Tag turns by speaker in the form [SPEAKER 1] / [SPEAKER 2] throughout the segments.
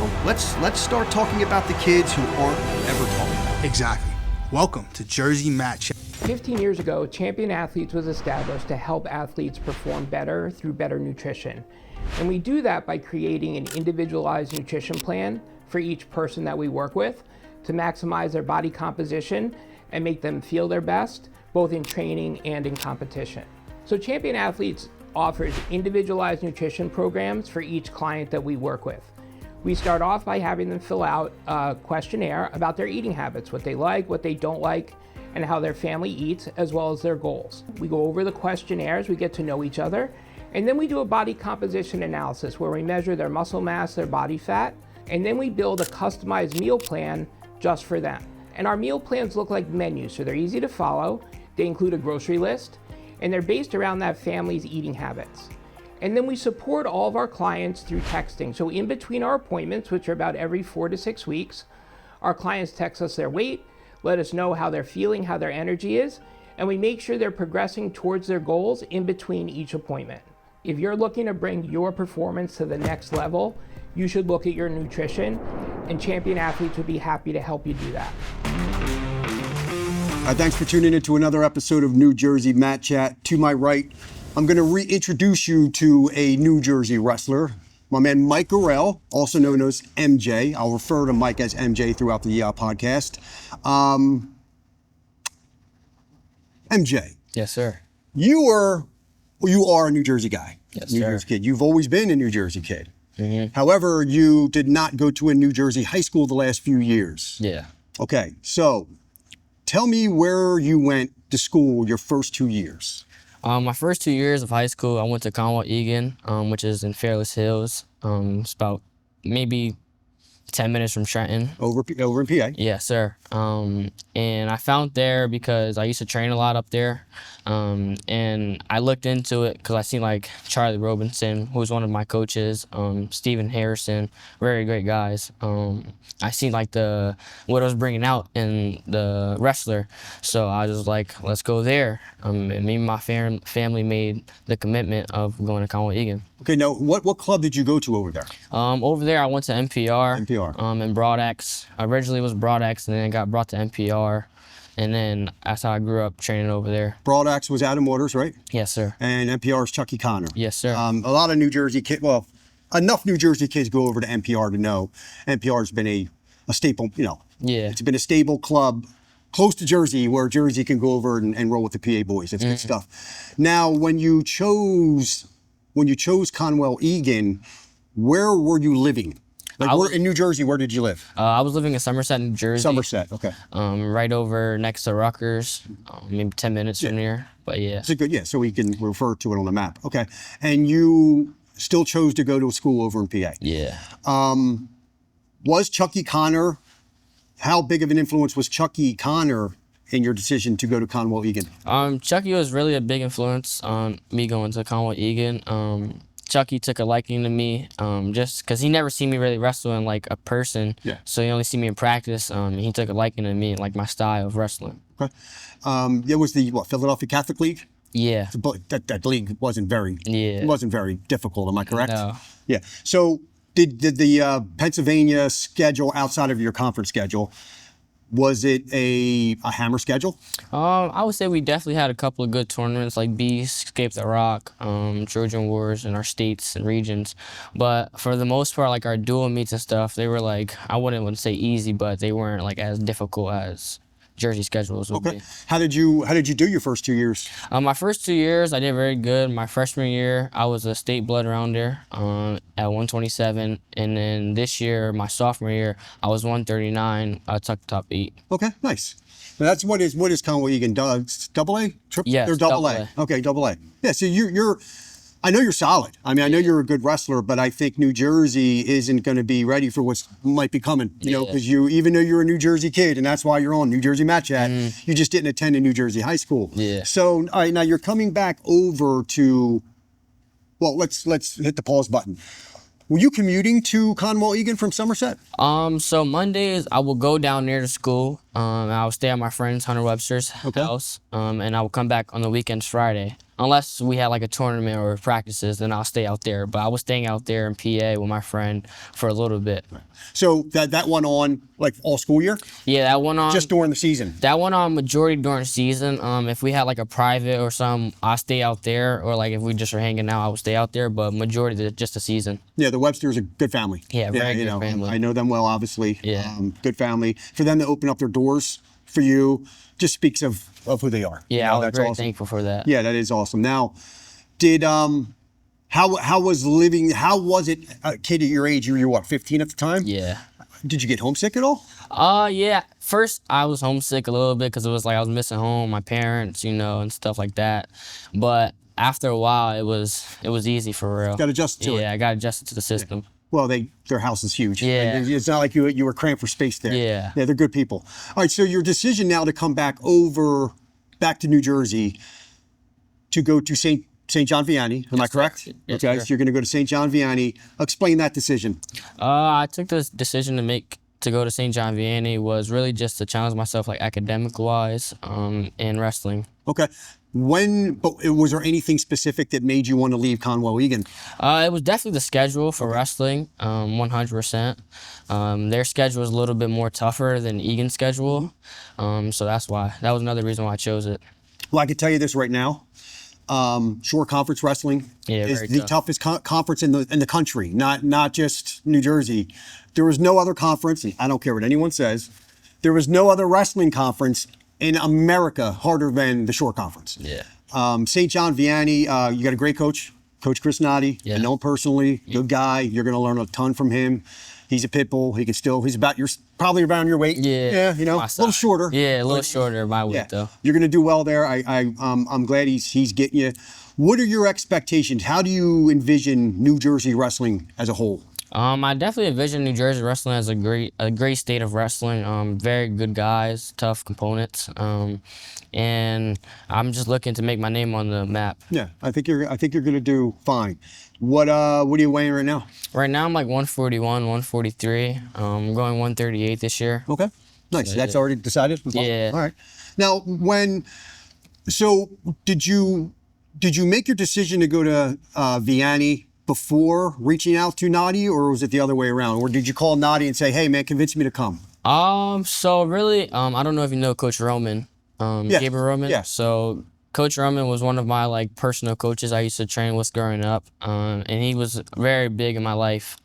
[SPEAKER 1] let's start talking about the kids who aren't ever taught.
[SPEAKER 2] Exactly. Welcome to Jersey Match.
[SPEAKER 3] 15 years ago, Champion Athletes was established to help athletes perform better through better nutrition. And we do that by creating an individualized nutrition plan for each person that we work with to maximize their body composition and make them feel their best, both in training and in competition. So Champion Athletes offers individualized nutrition programs for each client that we work with. We start off by having them fill out a questionnaire about their eating habits, what they like, what they don't like, and how their family eats, as well as their goals. We go over the questionnaires, we get to know each other, and then we do a body composition analysis where we measure their muscle mass, their body fat, and then we build a customized meal plan just for them. And our meal plans look like menus, so they're easy to follow. They include a grocery list, and they're based around that family's eating habits. And then we support all of our clients through texting. So in between our appointments, which are about every 4 to 6 weeks, our clients text us their weight, let us know how they're feeling, how their energy is, and we make sure they're progressing towards their goals in between each appointment. If you're looking to bring your performance to the next level, you should look at your nutrition, and Champion Athletes would be happy to help you do that.
[SPEAKER 1] Thanks for tuning in to another episode of New Jersey Mat Chat. To my right, I'm going to reintroduce you to a New Jersey wrestler, my man Mike Gorrell, also known as MJ. I'll refer to Mike as MJ throughout the podcast. MJ.
[SPEAKER 4] Yes, sir.
[SPEAKER 1] You are a New Jersey guy.
[SPEAKER 4] Yes,
[SPEAKER 1] New
[SPEAKER 4] sir.
[SPEAKER 1] Jersey kid. You've always been a New Jersey kid.
[SPEAKER 4] Mm-hmm.
[SPEAKER 1] However, you did not go to a New Jersey high school the last few years.
[SPEAKER 4] Yeah.
[SPEAKER 1] Okay, so tell me where you went to school your first 2 years.
[SPEAKER 4] My first 2 years of high school, I went to Conwell-Egan, which is in Fairless Hills. It's about maybe 10 minutes from Trenton.
[SPEAKER 1] Over in PA?
[SPEAKER 4] Yes, sir. And I found there because I used to train a lot up there. And I looked into it because I seen like Charlie Robinson, who was one of my coaches, Stephen Harrison, very great guys. I seen like what I was bringing out in the wrestler. So I was like, let's go there. And me and my family made the commitment of going to Conwell-Egan.
[SPEAKER 1] Okay, now what club did you go to over there?
[SPEAKER 4] Over there, I went to NPR.
[SPEAKER 1] NPR.
[SPEAKER 4] And Broad-X. Originally it was Broad-X, and then it got brought to NPR. And then that's how I grew up training over there.
[SPEAKER 1] Broad-X was Adam Waters, right?
[SPEAKER 4] Yes, sir.
[SPEAKER 1] And NPR's Chucky Connor.
[SPEAKER 4] Yes, sir.
[SPEAKER 1] A lot of New Jersey kids, well, enough New Jersey kids go over to NPR to know NPR's been a staple,
[SPEAKER 4] Yeah.
[SPEAKER 1] It's been a stable club close to Jersey where Jersey can go over and roll with the PA boys. That's good stuff. Now, when you chose Conwell-Egan, where were you living? In New Jersey, where did you live?
[SPEAKER 4] I was living in Somerset, New Jersey.
[SPEAKER 1] Somerset, okay.
[SPEAKER 4] Right over next to Rutgers, maybe 10 minutes from here. But yeah.
[SPEAKER 1] It's good, yeah, so we can refer to it on the map. Okay. And you still chose to go to a school over in PA.
[SPEAKER 4] Yeah.
[SPEAKER 1] Was Chucky Connor, how big of an influence was Chucky Connor in your decision to go to Conwell-Egan?
[SPEAKER 4] Chucky was really a big influence on me going to Conwell-Egan. Chucky took a liking to me just because he never seen me really wrestle in like a person.
[SPEAKER 1] Yeah.
[SPEAKER 4] So he only see me in practice. He took a liking to me, like my style of wrestling.
[SPEAKER 1] Okay. It was the Philadelphia Catholic League?
[SPEAKER 4] Yeah.
[SPEAKER 1] That league wasn't very difficult, am I correct?
[SPEAKER 4] No.
[SPEAKER 1] Yeah. So did the Pennsylvania schedule outside of your conference schedule, was it a hammer schedule?
[SPEAKER 4] I would say we definitely had a couple of good tournaments like Beast, Escape the Rock, Trojan Wars in our states and regions. But for the most part, like our dual meets and stuff, they were like, I wouldn't say easy, but they weren't like as difficult as Jersey schedules would be.
[SPEAKER 1] How did you do your first 2 years?
[SPEAKER 4] My first 2 years, I did very good. My freshman year, I was a state blood rounder at 127. And then this year, my sophomore year, I was 139. I took the top 8.
[SPEAKER 1] Okay, nice. Now that's what is Conwell-Egan? Double A?
[SPEAKER 4] Yes,
[SPEAKER 1] or double A. Okay, double A. Yeah, so you're I know you're solid. I mean, I know you're a good wrestler, but I think New Jersey isn't going to be ready for what might be coming. You know, because even though you're a New Jersey kid, and that's why you're on New Jersey Mat Chat, you just didn't attend a New Jersey high school.
[SPEAKER 4] Yeah.
[SPEAKER 1] So, all right, now you're coming back over to. Well, let's hit the pause button. Were you commuting to Conwell-Egan from Somerset?
[SPEAKER 4] So Mondays I will go down near the school. I will stay at my friend's Hunter Webster's house. And I will come back on the weekends Friday. unless we had like a tournament or practices, then I'll stay out there. But I was staying out there in PA with my friend for a little bit.
[SPEAKER 1] So that went on like all school year?
[SPEAKER 4] Yeah, that went on
[SPEAKER 1] Just during the season?
[SPEAKER 4] That went on majority during the season. If we had like a private or something, I'll stay out there. Or like if we just were hanging out, I would stay out there. But majority just the season.
[SPEAKER 1] Yeah, the Webster's a good family.
[SPEAKER 4] Yeah, very good family.
[SPEAKER 1] I know them well, obviously.
[SPEAKER 4] Yeah.
[SPEAKER 1] Good family. For them to open up their doors for you just speaks of who they are.
[SPEAKER 4] Yeah, I was
[SPEAKER 1] that's
[SPEAKER 4] very
[SPEAKER 1] awesome.
[SPEAKER 4] thankful for that.
[SPEAKER 1] Yeah, that is awesome. Now, did how was it a kid at your age? You were what, 15 at the time?
[SPEAKER 4] Yeah.
[SPEAKER 1] Did you get homesick at all?
[SPEAKER 4] Yeah. First, I was homesick a little bit because it was like I was missing home, my parents, and stuff like that. But after a while, it was easy for real.
[SPEAKER 1] Got adjusted to it.
[SPEAKER 4] Yeah, I got adjusted to the system.
[SPEAKER 1] Well, their house is huge.
[SPEAKER 4] Yeah.
[SPEAKER 1] And it's not like you were cramped for space there.
[SPEAKER 4] Yeah.
[SPEAKER 1] Yeah, they're good people. All right, so your decision now to come back to New Jersey to go to St. John Vianney, am I correct?
[SPEAKER 4] Yes,
[SPEAKER 1] Okay,
[SPEAKER 4] sir.
[SPEAKER 1] so you're going to go to St. John Vianney. Explain that decision.
[SPEAKER 4] I took this decision to go to St. John Vianney was really just to challenge myself like academic-wise in wrestling.
[SPEAKER 1] Okay. Was there anything specific that made you want to leave Conwell-Egan?
[SPEAKER 4] It was definitely the schedule for wrestling, 100%. Their schedule was a little bit more tougher than Egan's schedule, so that's why. That was another reason why I chose it.
[SPEAKER 1] Well, I can tell you this right now. Shore Conference Wrestling is
[SPEAKER 4] very
[SPEAKER 1] the
[SPEAKER 4] tough.
[SPEAKER 1] toughest conference in the country, not just New Jersey. There was no other conference, and I don't care what anyone says, there was no other wrestling conference in America harder than the Shore Conference.
[SPEAKER 4] Yeah.
[SPEAKER 1] St. John Vianney, you got a great coach, Coach Chris Noddy.
[SPEAKER 4] Yeah.
[SPEAKER 1] I know him personally, good guy. You're going to learn a ton from him. He's a pit bull. He's probably around your weight.
[SPEAKER 4] Yeah.
[SPEAKER 1] Yeah, a little shorter.
[SPEAKER 4] Yeah, a little shorter my weight though.
[SPEAKER 1] You're going to do well there. I'm glad he's getting you. What are your expectations? How do you envision New Jersey wrestling as a whole?
[SPEAKER 4] I definitely envision New Jersey wrestling as a great state of wrestling. Very good guys, tough components, and I'm just looking to make my name on the map.
[SPEAKER 1] Yeah, I think you're going to do fine. What are you weighing right now?
[SPEAKER 4] Right now I'm like 141, 143. I'm going 138 this year.
[SPEAKER 1] Okay, nice. That's already decided.
[SPEAKER 4] Yeah.
[SPEAKER 1] All right. Now, did you make your decision to go to Vianney before reaching out to Noddy, or was it the other way around? Or did you call Noddy and say, "Hey, man, convince me to come"?
[SPEAKER 4] So really, I don't know if you know Coach Roman, Gabriel Roman.
[SPEAKER 1] Yeah.
[SPEAKER 4] So Coach Roman was one of my like personal coaches I used to train with growing up, and he was very big in my life.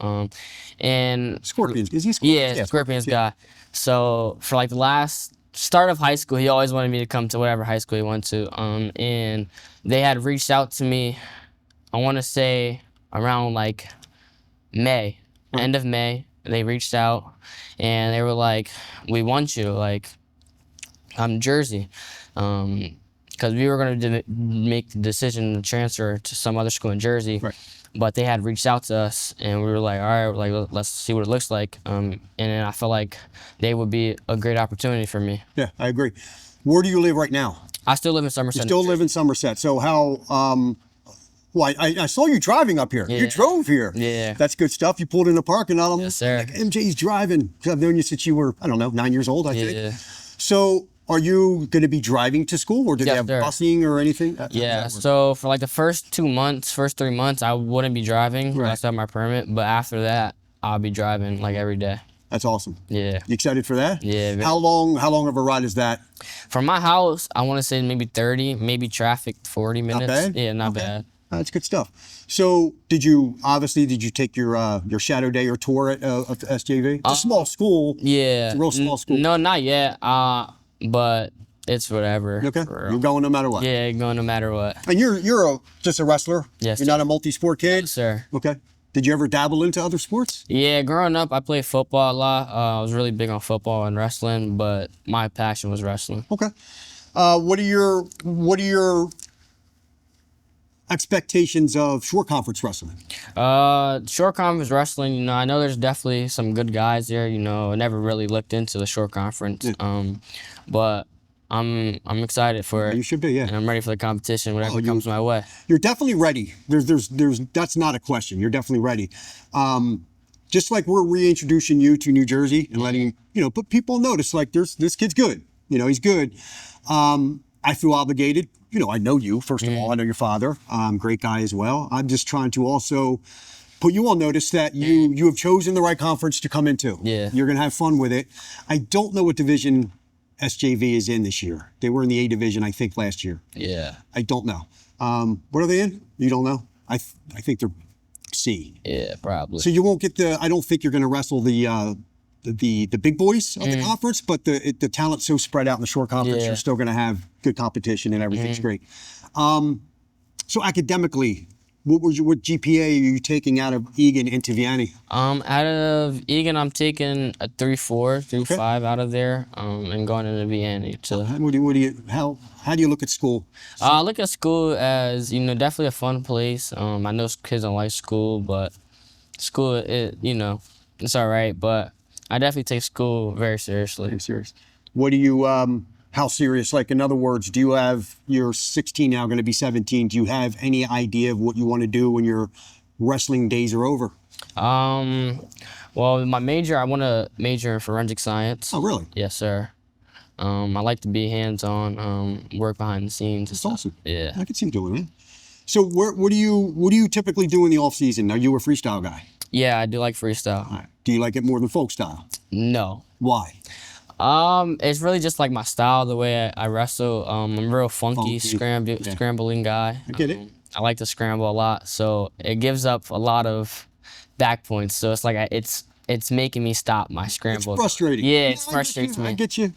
[SPEAKER 4] And
[SPEAKER 1] Scorpions, is he Scorpions?
[SPEAKER 4] yeah, Scorpions guy. So for like the last start of high school, he always wanted me to come to whatever high school he went to. And they had reached out to me, I want to say around like May, end of May. They reached out and they were like, "We want you, like, I'm Jersey." Because we were going to make the decision to transfer to some other school in Jersey.
[SPEAKER 1] Right.
[SPEAKER 4] But they had reached out to us, and we were like, all right, like, let's see what it looks like. And then I felt like they would be a great opportunity for me.
[SPEAKER 1] Yeah, I agree. Where do you live right now?
[SPEAKER 4] I still live in Somerset.
[SPEAKER 1] You still live in Somerset. So how, well, I saw you driving up here. You
[SPEAKER 4] Yeah.
[SPEAKER 1] drove here.
[SPEAKER 4] Yeah.
[SPEAKER 1] That's good stuff. You pulled in the parking lot. I'm
[SPEAKER 4] Yes, sir.
[SPEAKER 1] like, MJ's driving. I've known you since you were, I don't know, 9 years old, I think.
[SPEAKER 4] Yeah.
[SPEAKER 1] So are you going to be driving to school, or do they
[SPEAKER 4] Yes,
[SPEAKER 1] have
[SPEAKER 4] sir.
[SPEAKER 1] busing or anything? How does
[SPEAKER 4] Yeah,
[SPEAKER 1] that work?
[SPEAKER 4] so for like the first 3 months, I wouldn't be driving.
[SPEAKER 1] Right.
[SPEAKER 4] I still have my permit. But after that, I'll be driving like every day.
[SPEAKER 1] That's awesome.
[SPEAKER 4] Yeah.
[SPEAKER 1] You excited for that?
[SPEAKER 4] Yeah, very-
[SPEAKER 1] How long of a ride is that?
[SPEAKER 4] From my house, I want to say maybe 30, maybe traffic 40 minutes.
[SPEAKER 1] bad?
[SPEAKER 4] Yeah, not
[SPEAKER 1] Okay.
[SPEAKER 4] bad.
[SPEAKER 1] That's good stuff. So did you take your shadow day or tour at SJV? It's a small school.
[SPEAKER 4] Yeah.
[SPEAKER 1] It's a real small school.
[SPEAKER 4] No, not yet. But it's whatever.
[SPEAKER 1] Okay.
[SPEAKER 4] for real.
[SPEAKER 1] You're going no matter what.
[SPEAKER 4] Yeah, going no matter what.
[SPEAKER 1] And you're just a wrestler.
[SPEAKER 4] Yes,
[SPEAKER 1] You're
[SPEAKER 4] sir.
[SPEAKER 1] not a multi-sport kid.
[SPEAKER 4] Yes, sir.
[SPEAKER 1] Okay. Did you ever dabble into other sports?
[SPEAKER 4] Yeah, growing up, I played football a lot. I was really big on football and wrestling, but my passion was wrestling.
[SPEAKER 1] Okay. What are your expectations of short conference wrestling?
[SPEAKER 4] Short conference wrestling, I know there's definitely some good guys there. I never really looked into the short conference, but I'm excited for it.
[SPEAKER 1] You should be, yeah.
[SPEAKER 4] And I'm ready for the competition, whatever
[SPEAKER 1] you-
[SPEAKER 4] comes my way.
[SPEAKER 1] You're definitely ready. There's that's not a question. You're definitely ready. Just like we're reintroducing you to New Jersey and letting put people notice like this kid's good. He's good. I feel obligated I know you, first of all. I know your father. Great guy as well. I'm just trying to also put you on notice that you have chosen the right conference to come into.
[SPEAKER 4] Yeah.
[SPEAKER 1] You're going to have fun with it. I don't know what division SJV is in this year. They were in the A division, I think, last year.
[SPEAKER 4] Yeah.
[SPEAKER 1] I don't know. What are they in? You don't know? I think they're C.
[SPEAKER 4] Yeah, probably.
[SPEAKER 1] So you won't get I don't think you're going to wrestle the big boys of the conference, but the talent's so spread out in the short conference,
[SPEAKER 4] Yeah.
[SPEAKER 1] you're still going to have good competition and everything's great. So academically, what GPA are you taking out of Egan into Vianney?
[SPEAKER 4] Out of Egan, I'm taking a 3.4, 3.5 out of there, and going into Vianney.
[SPEAKER 1] How do you look at school?
[SPEAKER 4] I look at school as, definitely a fun place. I know kids don't like school, but school, it's all right. But I definitely take school very seriously.
[SPEAKER 1] Very serious. What do you, how serious? Like, in other words, do you have, you're 16 now, going to be 17. Do you have any idea of what you want to do when your wrestling days are over?
[SPEAKER 4] Well, my major, I want to major in forensic science.
[SPEAKER 1] Oh, really?
[SPEAKER 4] Yes, sir. I like to be hands-on, work behind the scenes.
[SPEAKER 1] That's awesome.
[SPEAKER 4] Yeah.
[SPEAKER 1] I could see you doing it. So what do you typically do in the off season? Are you a freestyle guy?
[SPEAKER 4] Yeah, I do like freestyle.
[SPEAKER 1] All right. Do you like it more than folk style?
[SPEAKER 4] No.
[SPEAKER 1] Why?
[SPEAKER 4] It's really just like my style, the way I wrestle. I'm a real funky. Scrambling guy.
[SPEAKER 1] I get it.
[SPEAKER 4] I like to scramble a lot, so it gives up a lot of back points. So it's like it's making me stop my scramble.
[SPEAKER 1] It's frustrating.
[SPEAKER 4] Yeah, it frustrates me.
[SPEAKER 1] I get you.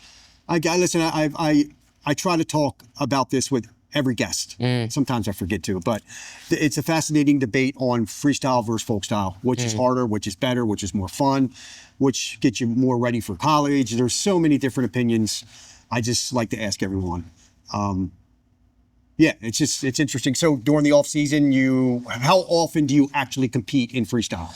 [SPEAKER 1] Listen. I try to talk about this with every guest. Sometimes I forget to, but it's a fascinating debate on freestyle versus folk style. Which is harder, which is better, which is more fun, which gets you more ready for college. There's so many different opinions. I just like to ask everyone. Yeah, it's interesting. So during the off season, how often do you actually compete in freestyle?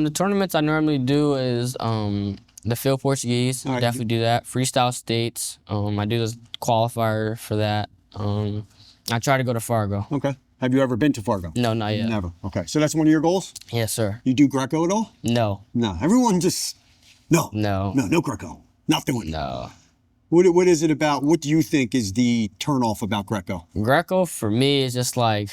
[SPEAKER 4] The tournaments I normally do is the field Portuguese.
[SPEAKER 1] All right.
[SPEAKER 4] Definitely do that. Freestyle states. I do the qualifier for that. I try to go to Fargo.
[SPEAKER 1] Okay. Have you ever been to Fargo?
[SPEAKER 4] No, not yet.
[SPEAKER 1] Never. Okay. So that's one of your goals?
[SPEAKER 4] Yes, sir.
[SPEAKER 1] You do Greco at all?
[SPEAKER 4] No.
[SPEAKER 1] No. Everyone just no.
[SPEAKER 4] No.
[SPEAKER 1] No Greco. Not doing it.
[SPEAKER 4] No.
[SPEAKER 1] What is it about? What do you think is the turnoff about Greco?
[SPEAKER 4] Greco for me is just like,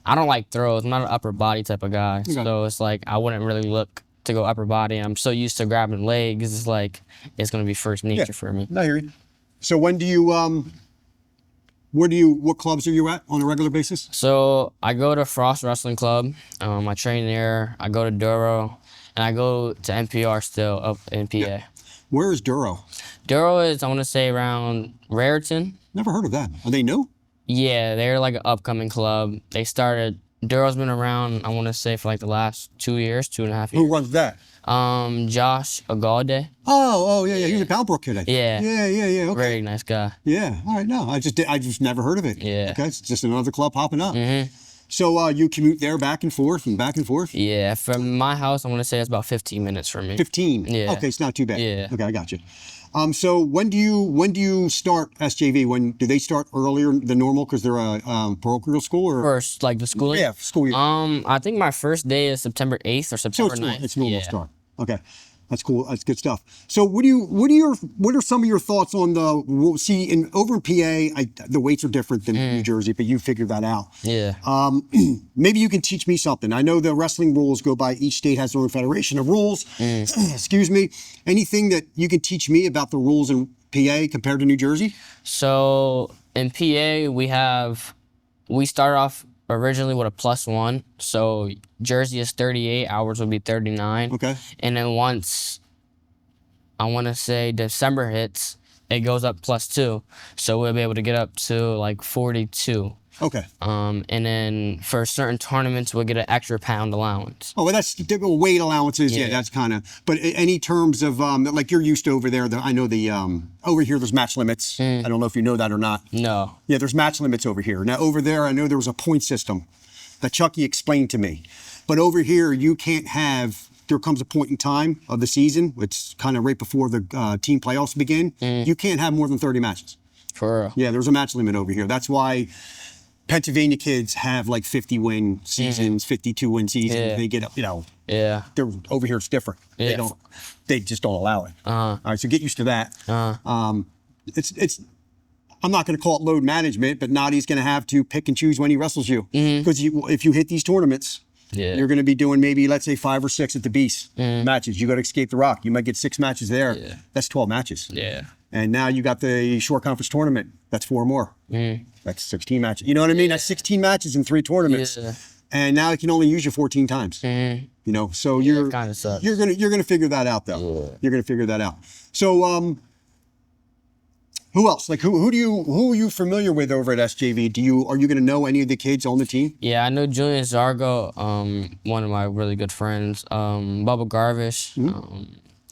[SPEAKER 4] I don't like throws. I'm not an upper body type of guy.
[SPEAKER 1] Okay.
[SPEAKER 4] So it's like I wouldn't really look to go upper body. I'm so used to grabbing legs. It's like it's gonna be first nature for me.
[SPEAKER 1] I hear you. So when do you what clubs are you at on a regular basis?
[SPEAKER 4] So I go to Frost Wrestling Club. I train there. I go to Duro, and I go to NPR still up in PA.
[SPEAKER 1] Yeah. Where is Duro?
[SPEAKER 4] Duro is, I want to say, around Raritan.
[SPEAKER 1] Never heard of that. Are they new?
[SPEAKER 4] Yeah, they're like an upcoming club. They started, Duro's been around, I want to say, for like the last 2 years, 2.5 years.
[SPEAKER 1] Who runs that?
[SPEAKER 4] Josh Agalde.
[SPEAKER 1] Oh, yeah. He was a Calbrook kid, I think.
[SPEAKER 4] Yeah.
[SPEAKER 1] Yeah. Okay.
[SPEAKER 4] Very nice guy.
[SPEAKER 1] Yeah. All right. No, I just never heard of it.
[SPEAKER 4] Yeah.
[SPEAKER 1] Okay. It's just another club popping up.
[SPEAKER 4] Mm-hmm.
[SPEAKER 1] So you commute there back and forth and back and forth?
[SPEAKER 4] Yeah, from my house, I want to say it's about 15 minutes from me.
[SPEAKER 1] 15?
[SPEAKER 4] Yeah.
[SPEAKER 1] Okay, it's not too bad.
[SPEAKER 4] Yeah.
[SPEAKER 1] Okay, I got you. So when do you start SJV? When do they start earlier than normal because they're a parochial school or?
[SPEAKER 4] First, like the school year?
[SPEAKER 1] Yeah, school year.
[SPEAKER 4] I think my first day is September 8th or
[SPEAKER 1] So
[SPEAKER 4] September 9th.
[SPEAKER 1] it's normal
[SPEAKER 4] Yeah.
[SPEAKER 1] start. Okay, that's cool. That's good stuff. So what are some of your thoughts on over in PA? The weights are different than New Jersey, but you figured that out.
[SPEAKER 4] Yeah.
[SPEAKER 1] Maybe you can teach me something. I know the wrestling rules go by, each state has their own federation of rules. Excuse me. Anything that you can teach me about the rules in PA compared to New Jersey?
[SPEAKER 4] So in PA, we start off originally with a +1. So Jersey is 38, ours will be 39.
[SPEAKER 1] Okay.
[SPEAKER 4] And then once, I want to say December hits, it goes up +2. So we'll be able to get up to like 42.
[SPEAKER 1] Okay.
[SPEAKER 4] And then for certain tournaments, we'll get an extra pound allowance.
[SPEAKER 1] Oh, well, that's typical weight allowances. Yeah, that's kind of. But any terms of like you're used to over there. I know over here there's match limits. I don't know if you know that or not.
[SPEAKER 4] No.
[SPEAKER 1] Yeah, there's match limits over here. Now over there, I know there was a point system that Chucky explained to me. But over here, you can't have. There comes a point in time of the season. It's kind of right before the team playoffs begin. You can't have more than 30 matches.
[SPEAKER 4] For real.
[SPEAKER 1] Yeah, there's a match limit over here. That's why Pennsylvania kids have like 50-win seasons, 52-win seasons.
[SPEAKER 4] Yeah.
[SPEAKER 1] They get,
[SPEAKER 4] Yeah.
[SPEAKER 1] they're over here. It's different.
[SPEAKER 4] Yeah.
[SPEAKER 1] They just don't allow it. All right, so get used to that. It's. I'm not going to call it load management, but Nadi's going to have to pick and choose when he wrestles you. Because if you hit these tournaments, you're going to be doing maybe, let's say, 5 or 6 at the Beast matches. You got to escape the rock. You might get 6 matches there.
[SPEAKER 4] Yeah.
[SPEAKER 1] That's 12 matches.
[SPEAKER 4] Yeah.
[SPEAKER 1] And now you got the short conference tournament. That's 4 more. That's 16 matches. You know what I mean? That's 16 matches in 3 tournaments.
[SPEAKER 4] Yeah.
[SPEAKER 1] And now it can only use you 14 times. You know, so you're
[SPEAKER 4] kind of sucks.
[SPEAKER 1] you're gonna figure that out though.
[SPEAKER 4] Yeah.
[SPEAKER 1] You're gonna figure that out. So who else? Like who are you familiar with over at SJV? Are you gonna know any of the kids on the team?
[SPEAKER 4] Yeah, I know Julian Zargo, one of my really good friends. Bubba Garvish.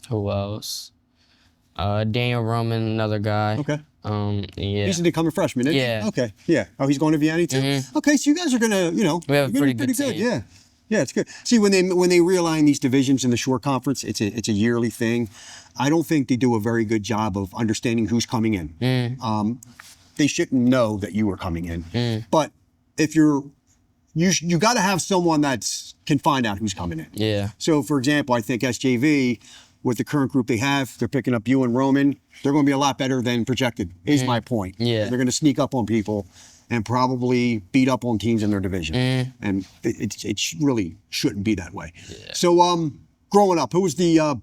[SPEAKER 4] Who else? Daniel Roman, another guy.
[SPEAKER 1] Okay.
[SPEAKER 4] Yeah.
[SPEAKER 1] He's an incoming freshman, isn't he?
[SPEAKER 4] Yeah.
[SPEAKER 1] Okay. Yeah. Oh, he's going to Vianney too? Okay, so you guys are gonna,
[SPEAKER 4] We have a
[SPEAKER 1] you're gonna
[SPEAKER 4] pretty
[SPEAKER 1] be
[SPEAKER 4] good team.
[SPEAKER 1] Yeah. Yeah, it's good. See, when they realign these divisions in the short conference, it's a yearly thing. I don't think they do a very good job of understanding who's coming in. They shouldn't know that you are coming in. But if you got to have someone that can find out who's coming in.
[SPEAKER 4] Yeah.
[SPEAKER 1] So, for example, I think SJV, with the current group they have, they're picking up you and Roman. They're going to be a lot better than projected, is my point.
[SPEAKER 4] Yeah.
[SPEAKER 1] They're going to sneak up on people and probably beat up on teams in their division. And it really shouldn't be that way.
[SPEAKER 4] Yeah.
[SPEAKER 1] So, growing up, who was the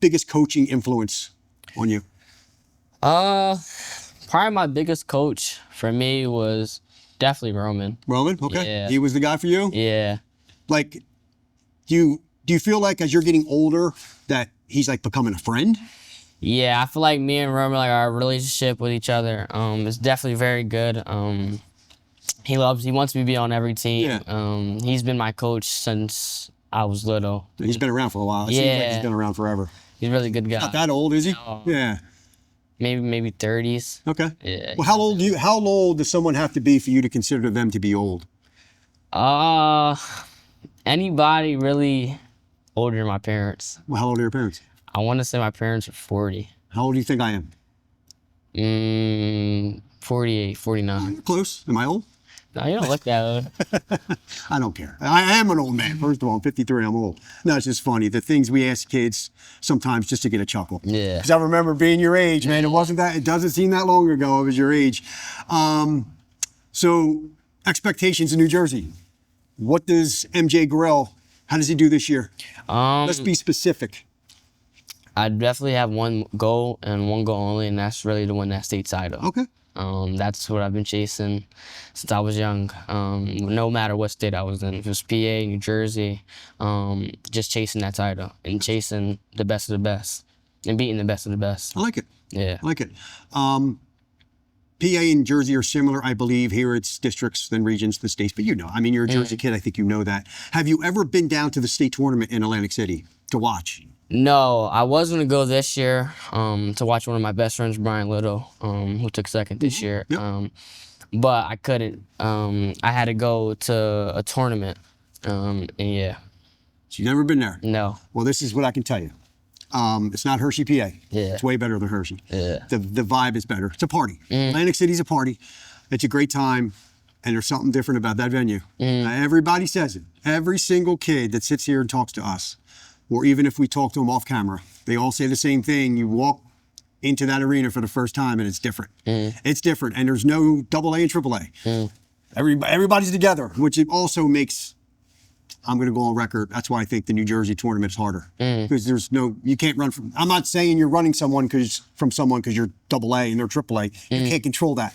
[SPEAKER 1] biggest coaching influence on you?
[SPEAKER 4] Probably my biggest coach for me was definitely Roman.
[SPEAKER 1] Roman? Okay.
[SPEAKER 4] Yeah.
[SPEAKER 1] He was the guy for you?
[SPEAKER 4] Yeah.
[SPEAKER 1] Like, do you feel like as you're getting older that he's like becoming a friend?
[SPEAKER 4] Yeah, I feel like me and Roman, like our relationship with each other, is definitely very good. He wants me to be on every team.
[SPEAKER 1] Yeah.
[SPEAKER 4] He's been my coach since I was little.
[SPEAKER 1] He's been around for a while. It seems like
[SPEAKER 4] Yeah.
[SPEAKER 1] he's been around forever.
[SPEAKER 4] He's a really good guy.
[SPEAKER 1] Not that old, is he?
[SPEAKER 4] No.
[SPEAKER 1] Yeah.
[SPEAKER 4] Maybe 30s.
[SPEAKER 1] Okay.
[SPEAKER 4] Yeah.
[SPEAKER 1] Well, how old does someone have to be for you to consider them to be old?
[SPEAKER 4] Anybody really older than my parents.
[SPEAKER 1] Well, how old are your parents?
[SPEAKER 4] I want to say my parents are 40.
[SPEAKER 1] How old do you think I am?
[SPEAKER 4] 48, 49.
[SPEAKER 1] You're close. Am I old?
[SPEAKER 4] No, you don't look that old.
[SPEAKER 1] I don't care. I am an old man. First of all, I'm 53. I'm old. No, it's just funny. The things we ask kids sometimes just to get a chuckle.
[SPEAKER 4] Yeah.
[SPEAKER 1] Because I remember being your age, man. It doesn't seem that long ago I was your age. So, expectations in New Jersey. What does MJ Gorrell, how does he do this year? Let's be specific.
[SPEAKER 4] I definitely have one goal and one goal only, and that's really to win that state title.
[SPEAKER 1] Okay.
[SPEAKER 4] That's what I've been chasing since I was young. No matter what state I was in, if it was PA, New Jersey, just chasing that title and chasing the best of the best and beating the best of the best.
[SPEAKER 1] I like it.
[SPEAKER 4] Yeah.
[SPEAKER 1] I like it. PA and Jersey are similar, I believe. Here it's districts, then regions, then states. But you know, I mean, you're a Jersey kid. I think you know that. Have you ever been down to the state tournament in Atlantic City to watch?
[SPEAKER 4] No, I was gonna go this year to watch one of my best friends, Brian Little, who took second this year.
[SPEAKER 1] Yep.
[SPEAKER 4] But I couldn't. I had to go to a tournament, and yeah.
[SPEAKER 1] So you've never been there?
[SPEAKER 4] No.
[SPEAKER 1] Well, this is what I can tell you. It's not Hershey, PA.
[SPEAKER 4] Yeah.
[SPEAKER 1] It's way better than Hershey.
[SPEAKER 4] Yeah.
[SPEAKER 1] The vibe is better. It's a party. Atlantic City's a party. It's a great time, and there's something different about that venue. Everybody says it. Every single kid that sits here and talks to us, or even if we talk to them off camera, they all say the same thing. You walk into that arena for the first time, and it's different. It's different, and there's no AA and AAA. Everybody's together, which it also makes. I'm going to go on record. That's why I think the New Jersey tournament is harder because you can't run from. I'm not saying you're running someone because you're AA and they're AAA. You can't control that.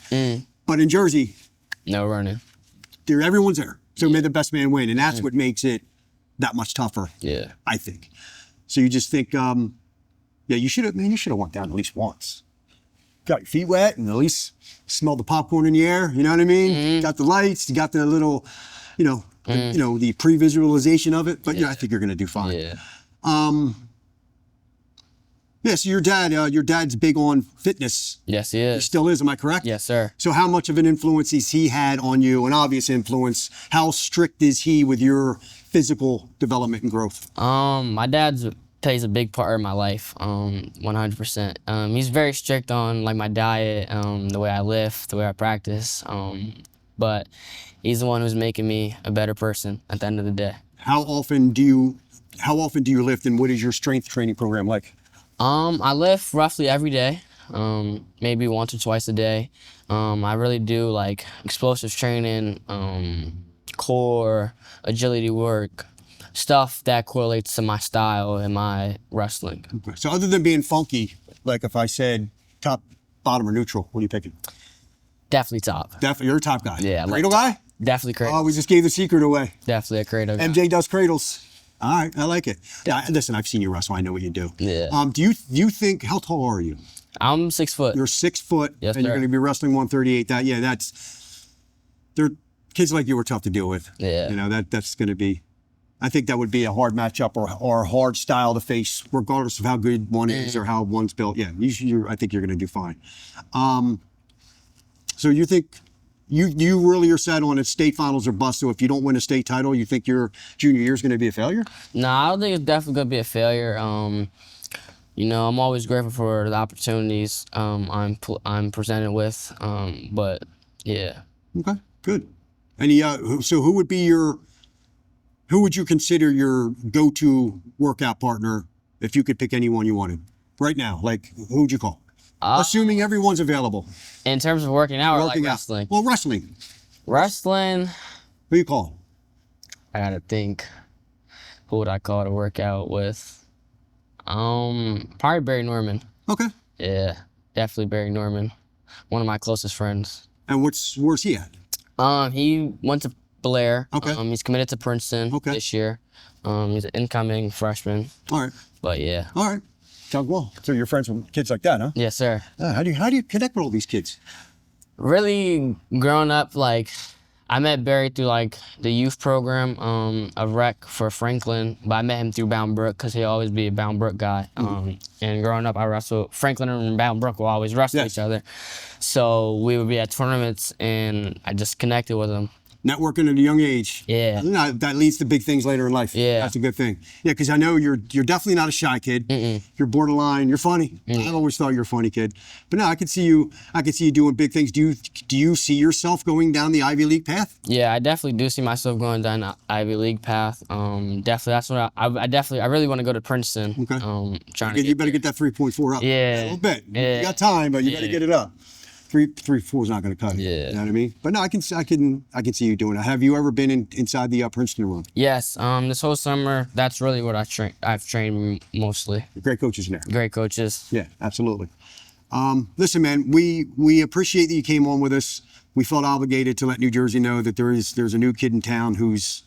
[SPEAKER 1] But in Jersey,
[SPEAKER 4] No running.
[SPEAKER 1] everyone's there. So may the best man win, and that's what makes it that much tougher.
[SPEAKER 4] Yeah.
[SPEAKER 1] I think. So you just think, you should have went down at least once. Got your feet wet and at least smelled the popcorn in the air. You know what I mean? Got the lights. You got the little, the pre-visualization of it. But I think you're going to do fine.
[SPEAKER 4] Yeah.
[SPEAKER 1] So your dad's big on fitness.
[SPEAKER 4] Yes, he
[SPEAKER 1] He
[SPEAKER 4] is.
[SPEAKER 1] still is. Am I correct?
[SPEAKER 4] Yes, sir.
[SPEAKER 1] So how much of an influence has he had on you? An obvious influence. How strict is he with your physical development and growth?
[SPEAKER 4] My dad plays a big part in my life, 100%. He's very strict on like my diet, the way I lift, the way I practice. But he's the one who's making me a better person at the end of the day.
[SPEAKER 1] How often do you lift, and what is your strength training program like?
[SPEAKER 4] I lift roughly every day. maybe once or twice a day. I really do like explosive training, core, agility work, stuff that correlates to my style and my wrestling.
[SPEAKER 1] So other than being funky, like if I said top, bottom, or neutral, what are you picking?
[SPEAKER 4] Definitely top.
[SPEAKER 1] Definitely, you're a top guy.
[SPEAKER 4] Yeah, I'm
[SPEAKER 1] Cradle
[SPEAKER 4] like
[SPEAKER 1] guy?
[SPEAKER 4] Definitely cradle.
[SPEAKER 1] Oh, we just gave the secret away.
[SPEAKER 4] Definitely a cradle guy.
[SPEAKER 1] MJ does cradles. All right, I like it. Yeah, listen, I've seen you wrestle. I know what you do.
[SPEAKER 4] Yeah.
[SPEAKER 1] Do you think, how tall are you?
[SPEAKER 4] I'm 6 foot.
[SPEAKER 1] You're 6 foot,
[SPEAKER 4] Yes,
[SPEAKER 1] and you're
[SPEAKER 4] sir.
[SPEAKER 1] going to be wrestling 138. They're kids like you are tough to deal with.
[SPEAKER 4] Yeah.
[SPEAKER 1] You know, that's going to be, I think that would be a hard matchup or a hard style to face, regardless of how good one is or how one's built. Yeah, I think you're going to do fine. So you think, you really are set on a state finals or bust, so if you don't win a state title, you think your junior year is going to be a failure?
[SPEAKER 4] Nah, I don't think it's definitely gonna be a failure. You know, I'm always grateful for the opportunities I'm presented with. But yeah.
[SPEAKER 1] Okay, good. Any so who would you consider your go-to workout partner if you could pick anyone you wanted right now? Like, who would you call? Assuming everyone's available.
[SPEAKER 4] In terms of working out or like
[SPEAKER 1] Working out.
[SPEAKER 4] wrestling?
[SPEAKER 1] Well, wrestling.
[SPEAKER 4] Wrestling,
[SPEAKER 1] Who you call?
[SPEAKER 4] I gotta think. Who would I call to work out with? Probably Barry Norman.
[SPEAKER 1] Okay.
[SPEAKER 4] Yeah, definitely Barry Norman. One of my closest friends.
[SPEAKER 1] And where's he at?
[SPEAKER 4] He went to Blair.
[SPEAKER 1] Okay.
[SPEAKER 4] He's committed to Princeton this year. He's an incoming freshman.
[SPEAKER 1] All right.
[SPEAKER 4] But yeah.
[SPEAKER 1] All right. Well, so you're friends with kids like that, huh?
[SPEAKER 4] Yes, sir.
[SPEAKER 1] How do you connect with all these kids?
[SPEAKER 4] Really growing up, like, I met Barry through like the youth program of rec for Franklin, but I met him through Bound Brook because he'll always be a Bound Brook guy. And growing up, I wrestled, Franklin and Bound Brook will always wrestle each other. So we would be at tournaments and I just connected with him.
[SPEAKER 1] Networking at a young age.
[SPEAKER 4] Yeah.
[SPEAKER 1] You know, that leads to big things later in life.
[SPEAKER 4] Yeah.
[SPEAKER 1] That's a good thing. Yeah, because I know you're definitely not a shy kid. You're borderline. You're funny. I've always thought you're a funny kid. But no, I could see you doing big things. Do you see yourself going down the Ivy League path?
[SPEAKER 4] Yeah, I definitely do see myself going down the Ivy League path. Definitely, that's what I really want to go to Princeton.
[SPEAKER 1] Okay. You better get that 3.4 up.
[SPEAKER 4] Yeah.
[SPEAKER 1] A little bit.
[SPEAKER 4] Yeah.
[SPEAKER 1] You got time, but you better get it up. 3.4 is not going to cut it.
[SPEAKER 4] Yeah.
[SPEAKER 1] You know what I mean? But no, I can see you doing it. Have you ever been inside the Princeton room?
[SPEAKER 4] Yes. This whole summer, that's really what I've trained mostly.
[SPEAKER 1] Great coaches in there.
[SPEAKER 4] Great coaches.
[SPEAKER 1] Yeah, absolutely. Listen, man, we appreciate that you came on with us. We felt obligated to let New Jersey know that there's a new kid in town who's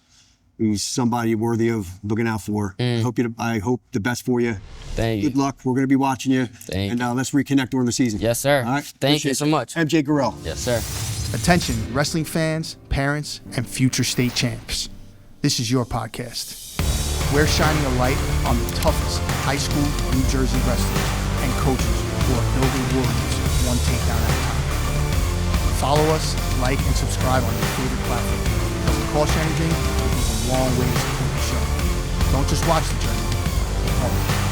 [SPEAKER 1] somebody worthy of looking out for. I hope the best for you.
[SPEAKER 4] Thank you.
[SPEAKER 1] Good luck. We're going to be watching you.
[SPEAKER 4] Thank
[SPEAKER 1] you. And let's reconnect during the season.
[SPEAKER 4] Yes, sir.
[SPEAKER 1] All right.
[SPEAKER 4] Thank you so much.
[SPEAKER 1] MJ Gorrell.
[SPEAKER 4] Yes, sir.
[SPEAKER 2] Attention, wrestling fans, parents, and future state champs. This is your podcast. We're shining a light on the toughest high school New Jersey wrestlers and coaches who are building warriors one takedown at a time. Follow us, like, and subscribe on your favorite platform. Doesn't cost you anything, it goes a long way to support the show. Don't just watch the journey, be part of it.